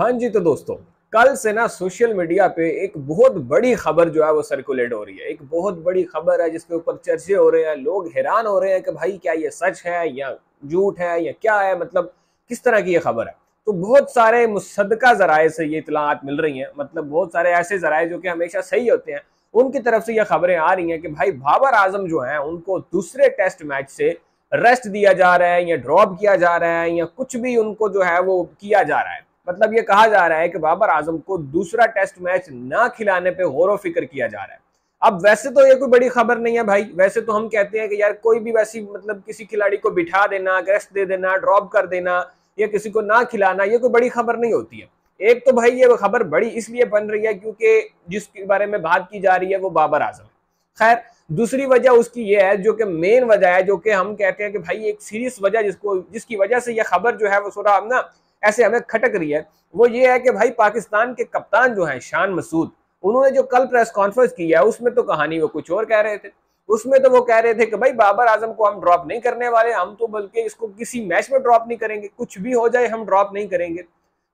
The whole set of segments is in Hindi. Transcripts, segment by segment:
हाँ जी, तो दोस्तों कल से ना सोशल मीडिया पे एक बहुत बड़ी खबर जो है वो सर्कुलेट हो रही है। एक बहुत बड़ी खबर है जिसके ऊपर चर्चे हो रहे हैं, लोग हैरान हो रहे हैं कि भाई क्या ये सच है या झूठ है या क्या है, मतलब किस तरह की ये खबर है। तो बहुत सारे मुसद्दका जराए से ये इतलात मिल रही हैं, मतलब बहुत सारे ऐसे जराए जो कि हमेशा सही होते हैं, उनकी तरफ से ये खबरें आ रही हैं कि भाई बाबर आजम जो है उनको दूसरे टेस्ट मैच से रेस्ट दिया जा रहा है या ड्रॉप किया जा रहा है या कुछ भी उनको जो है वो किया जा रहा है। मतलब ये कहा जा रहा है कि बाबर आजम को दूसरा टेस्ट मैच ना खिलाने पे गौर फिक्र किया जा रहा है। अब वैसे तो ये कोई बड़ी खबर नहीं है भाई, वैसे तो हम कहते हैं कि यार कोई भी वैसी मतलब किसी खिलाड़ी को बिठा देना, रेस्ट दे देना, ड्रॉप कर देना या किसी को ना खिलाना, ये कोई बड़ी खबर नहीं होती है। एक तो भाई ये खबर बड़ी इसलिए बन रही है क्योंकि जिसके बारे में बात की जा रही है वो बाबर आजम है। खैर, दूसरी वजह उसकी ये है जो कि मेन वजह है, जो कि हम कहते हैं कि भाई एक सीरियस वजह जिसकी वजह से ये खबर जो है वो थोड़ा ना ऐसे हमें खटक रही है, वो ये है कि भाई पाकिस्तान के कप्तान जो हैं शान मसूद, उन्होंने जो कल प्रेस कॉन्फ्रेंस की है उसमें तो कहानी वो कुछ और कह रहे थे। उसमें तो वो कह रहे थे कि भाई बाबर आजम को हम ड्रॉप नहीं करने वाले, हम तो बल्कि इसको किसी मैच में ड्रॉप नहीं करेंगे, कुछ भी हो जाए हम ड्रॉप नहीं करेंगे।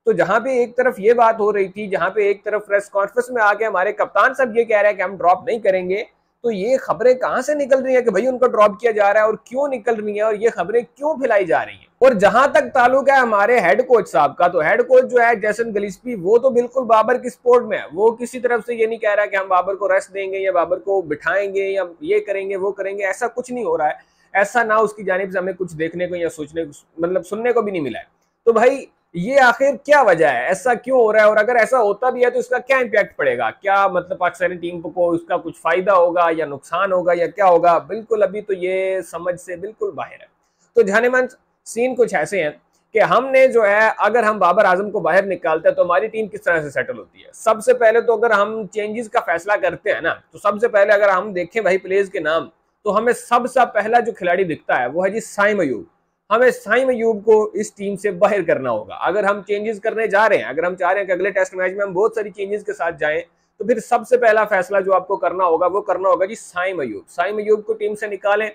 तो जहां पे एक तरफ ये बात हो रही थी, जहां पे एक तरफ प्रेस कॉन्फ्रेंस में आके हमारे कप्तान सब ये कह रहे हैं कि हम ड्रॉप नहीं करेंगे, तो ये खबरें कहां से निकल रही है कि भाई उनको ड्रॉप किया जा रहा है और क्यों निकल रही है और ये खबरें क्यों फैलाई जा रही हैं। और जहां तक ताल्लुक है हमारे हेड कोच साहब का, तो हेड कोच जो है जैसन गिलिस्पी, वो तो बिल्कुल बाबर की सपोर्ट में है। वो किसी तरफ से ये नहीं कह रहा कि हम बाबर को रेस्ट देंगे या बाबर को बिठाएंगे या ये करेंगे वो करेंगे, ऐसा कुछ नहीं हो रहा है। ऐसा ना उसकी जानिब से हमें कुछ देखने को या सोचने को मतलब सुनने को भी नहीं मिला है। तो भाई ये आखिर क्या वजह है, ऐसा क्यों हो रहा है, और अगर ऐसा होता भी है तो इसका क्या इंपैक्ट पड़ेगा, क्या मतलब पाकिस्तानी टीम को इसका कुछ फायदा होगा या नुकसान होगा या क्या होगा, बिल्कुल अभी तो ये समझ से बिल्कुल बाहर है। तो जानेमन सीन कुछ ऐसे हैं कि हमने जो है अगर हम बाबर आजम को बाहर निकालते हैं तो हमारी टीम किस तरह से सेटल होती है। सबसे पहले तो अगर हम चेंजेस का फैसला करते हैं ना, तो सबसे पहले अगर हम देखें भाई प्लेयर्स के नाम, तो हमें सबसे पहला जो खिलाड़ी दिखता है वो है जी साइम अयूब। हमें साइम अयूब को इस टीम से बाहर करना होगा अगर हम चेंजेस करने जा रहे हैं। अगर हम चाह रहे हैं कि अगले टेस्ट मैच में हम बहुत सारी चेंजेस के साथ जाएं, तो फिर सबसे पहला फैसला जो आपको करना होगा वो करना होगा जी साइम अयूब। साइम अयूब को टीम से निकालें,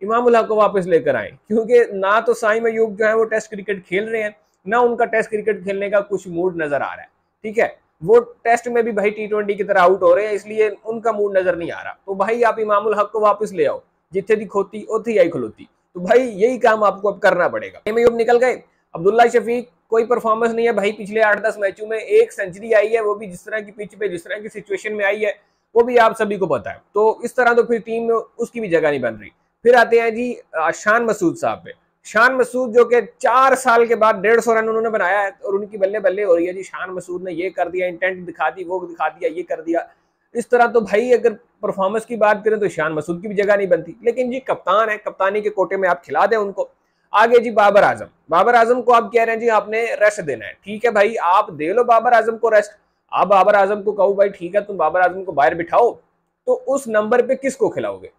इमामुल हक को वापस लेकर आए, क्योंकि ना तो साइम अयूब जो है वो टेस्ट क्रिकेट खेल रहे हैं, ना उनका टेस्ट क्रिकेट खेलने का कुछ मूड नजर आ रहा है। ठीक है, वो टेस्ट में भी भाई T20 की तरह आउट हो रहे हैं, इसलिए उनका मूड नजर नहीं आ रहा। तो भाई आप इमामुल हक को वापस ले आओ, जिथे दी खोती ओथी आई खलोती। तो भाई यही काम आपको अब करना पड़ेगा। साइम अयूब निकल गए, अब्दुल्ला शफीक कोई परफॉर्मेंस नहीं है भाई, पिछले 8-10 मैचों में एक सेंचुरी आई है, वो भी जिस तरह की पिच पे जिस तरह की सिचुएशन में आई है वो भी आप सभी को पता है। तो इस तरह तो फिर टीम में उसकी भी जगह नहीं बन रही। फिर आते हैं जी शान मसूद साहब पे। शान मसूद जो कि 4 साल के बाद 150 रन उन्होंने बनाया है और उनकी बल्ले बल्ले हो रही है जी। शान मसूद ने ये कर दिया, इंटेंट दिखा दी, वो दिखा दिया, ये कर दिया। इस तरह तो भाई अगर परफॉर्मेंस की बात करें तो शान मसूद की भी जगह नहीं बनती, लेकिन जी कप्तान है, कप्तानी के कोटे में आप खिला दें उनको। आगे जी बाबर आजम, बाबर आजम को आप कह रहे हैं जी आपने रेस्ट देना है, ठीक है भाई आप दे लो बाबर आजम को रेस्ट। आप बाबर आजम को कहो भाई ठीक है तुम बाबर आजम को बाहर बिठाओ, तो उस नंबर पे किसको खिलाओगे?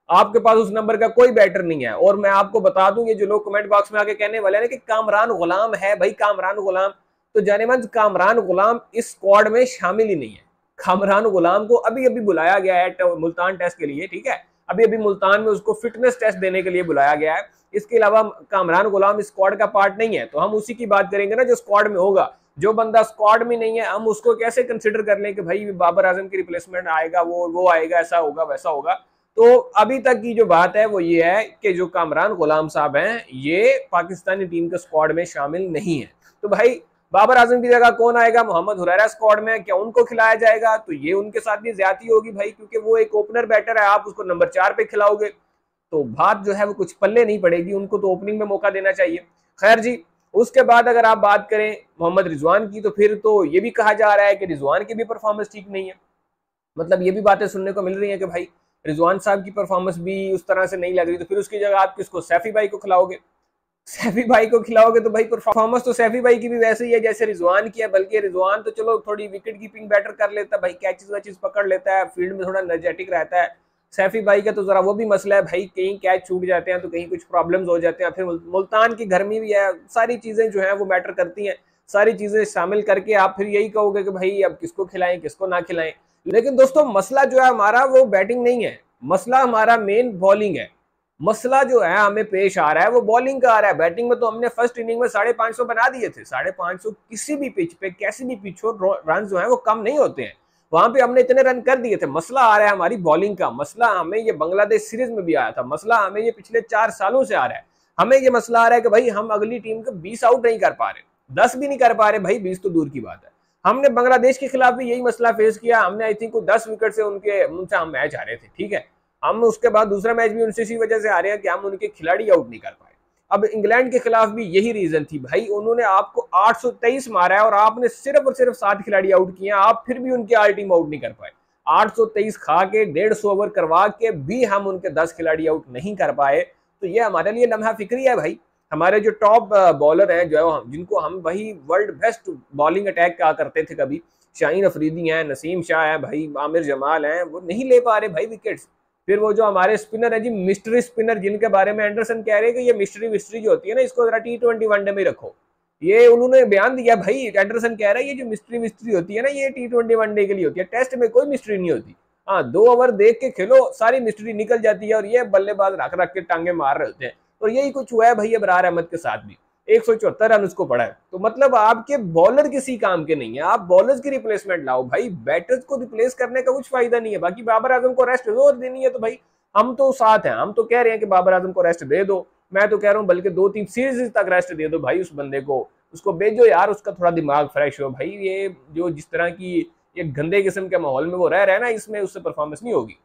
आपके पास उस नंबर का कोई बैटर नहीं है। और मैं आपको बता दूं, ये जो लोग कमेंट बॉक्स में आके कहने वाले हैं कि कामरान गुलाम है, भाई कामरान गुलाम, तो जानेमंद कामरान गुलाम इस स्क्वाड में शामिल ही नहीं है। कामरान गुलाम को अभी अभी बुलाया गया है मुल्तान टेस्ट के लिए, ठीक है, अभी अभी मुल्तान में उसको फिटनेस टेस्ट देने के लिए बुलाया गया है। इसके अलावा कामरान गुलाम इस स्क्वाड का पार्ट नहीं है। तो हम उसी की बात करेंगे ना जो स्क्वाड में होगा। जो बंदा स्क्वाड में नहीं है हम उसको कैसे कंसिडर कर लें कि भाई बाबर आजम की रिप्लेसमेंट आएगा, वो आएगा, ऐसा होगा वैसा होगा। तो अभी तक की जो बात है वो ये है कि जो कामरान गुलाम साहब हैं ये पाकिस्तानी टीम के स्क्वाड में शामिल नहीं है। तो भाई बाबर आजम की जगह कौन आएगा? मोहम्मद हुरैरा स्क्वाड में, क्या उनको खिलाया जाएगा? तो ये उनके साथ भी ज्यादती होगी भाई, क्योंकि वो एक ओपनर बैटर है, आप उसको नंबर 4 पे खिलाओगे तो बात जो है वो कुछ पल्ले नहीं पड़ेगी। उनको तो ओपनिंग में मौका देना चाहिए। खैर जी, उसके बाद अगर आप बात करें मोहम्मद रिजवान की, तो फिर तो ये भी कहा जा रहा है कि रिजवान की भी परफॉर्मेंस ठीक नहीं है। मतलब ये भी बातें सुनने को मिल रही है कि भाई रिजवान साहब की परफॉर्मेंस भी उस तरह से नहीं लग रही, तो फिर उसकी जगह आप किसको, सैफी भाई को खिलाओगे? सैफी भाई को खिलाओगे तो भाई परफॉर्मेंस तो सैफी भाई की भी वैसे ही है जैसे रिजवान की है, बल्कि रिजवान तो चलो थोड़ी विकेट कीपिंग बेटर कर लेता है भाई, कैचेस वैचेस पकड़ लेता है, फील्ड में थोड़ा एनर्जेटिक रहता है। सैफी भाई का तो जरा वो भी मसला है भाई, कहीं कैच छूट जाते हैं तो कहीं कुछ प्रॉब्लम्स हो जाते हैं, फिर मुल्तान की गर्मी भी है, सारी चीजें जो है वो मैटर करती हैं। सारी चीजें शामिल करके आप फिर यही कहोगे कि भाई अब किसको खिलाएं किसको ना खिलाएं। लेकिन दोस्तों मसला जो है हमारा वो बैटिंग नहीं है, मसला हमारा मेन बॉलिंग है। मसला जो है हमें पेश आ रहा है वो बॉलिंग का आ रहा है। बैटिंग में तो हमने फर्स्ट इनिंग में 550 बना दिए थे। 550 किसी भी पिच पे, कैसी भी पिच हो, रन जो है वो कम नहीं होते हैं। वहां पे हमने इतने रन कर दिए थे। मसला आ रहा है हमारी बॉलिंग का। मसला हमें ये बांग्लादेश सीरीज में भी आया था, मसला हमें ये पिछले 4 सालों से आ रहा है। हमें ये मसला आ रहा है कि भाई हम अगली टीम को 20 आउट नहीं कर पा रहे, 10 भी नहीं कर पा रहे, भाई 20 तो दूर की बात है। हमने बांग्लादेश के खिलाफ भी यही मसला फेस किया। हमने आई थिंक 10 विकेट से उनसे हम मैच हारे थे, ठीक है। हम उसके बाद दूसरा मैच भी उनसे इसी वजह से हारे हैं कि हम उनके खिलाड़ी आउट नहीं कर पाए। अब इंग्लैंड के खिलाफ भी यही रीजन थी, भाई उन्होंने आपको 823 मारा है और आपने सिर्फ और सिर्फ 7 खिलाड़ी आउट किए हैं, आप फिर भी उनकी आल टीम आउट नहीं कर पाए। 823 खा के 150 ओवर करवा के भी हम उनके 10 खिलाड़ी आउट नहीं कर पाए। तो ये हमारे लिए लम्हा फिक्री है भाई। हमारे जो टॉप बॉलर हैं, जो जिनको हम भाई वर्ल्ड बेस्ट बॉलिंग अटैक कहा करते थे कभी, शाहीन अफरीदी हैं, नसीम शाह है, भाई आमिर जमाल हैं, वो नहीं ले पा रहे भाई विकेट्स। फिर वो जो हमारे स्पिनर है जी, मिस्ट्री स्पिनर, जिनके बारे में एंडरसन कह रहे हैं कि ये मिस्ट्री जो होती है ना, इसको जरा T20 वनडे में रखो। ये उन्होंने बयान दिया भाई, एंडरसन कह रहा है ये जो मिस्ट्री होती है ना, ये T20 वनडे के लिए होती है, टेस्ट में कोई मिस्ट्री नहीं होती। हाँ, 2 ओवर देख के खेलो, सारी मिस्ट्री निकल जाती है और ये बल्लेबाज रख रख के टांगे मार रहे होते हैं। और यही कुछ हुआ है भाई अबरार अहमद के साथ भी। 174 रन उसको पड़ा है। तो मतलब आपके बॉलर किसी काम के नहीं है, आप बॉलर्स की रिप्लेसमेंट लाओ भाई, बैटर्स को रिप्लेस करने का कुछ फायदा नहीं है। बाकी बाबर आजम को रेस्ट जोर देनी है तो भाई हम तो साथ हैं, हम तो कह रहे हैं कि बाबर आजम को रेस्ट दे दो। मैं तो कह रहा हूँ बल्कि 2-3 सीरीज तक रेस्ट दे दो भाई उस बंदे को, उसको भेजो यार, उसका थोड़ा दिमाग फ्रेश हो भाई। ये जो जिस तरह की ये गंदे किस्म के माहौल में वो रह रहा है ना, इसमें उससे परफॉर्मेंस नहीं होगी।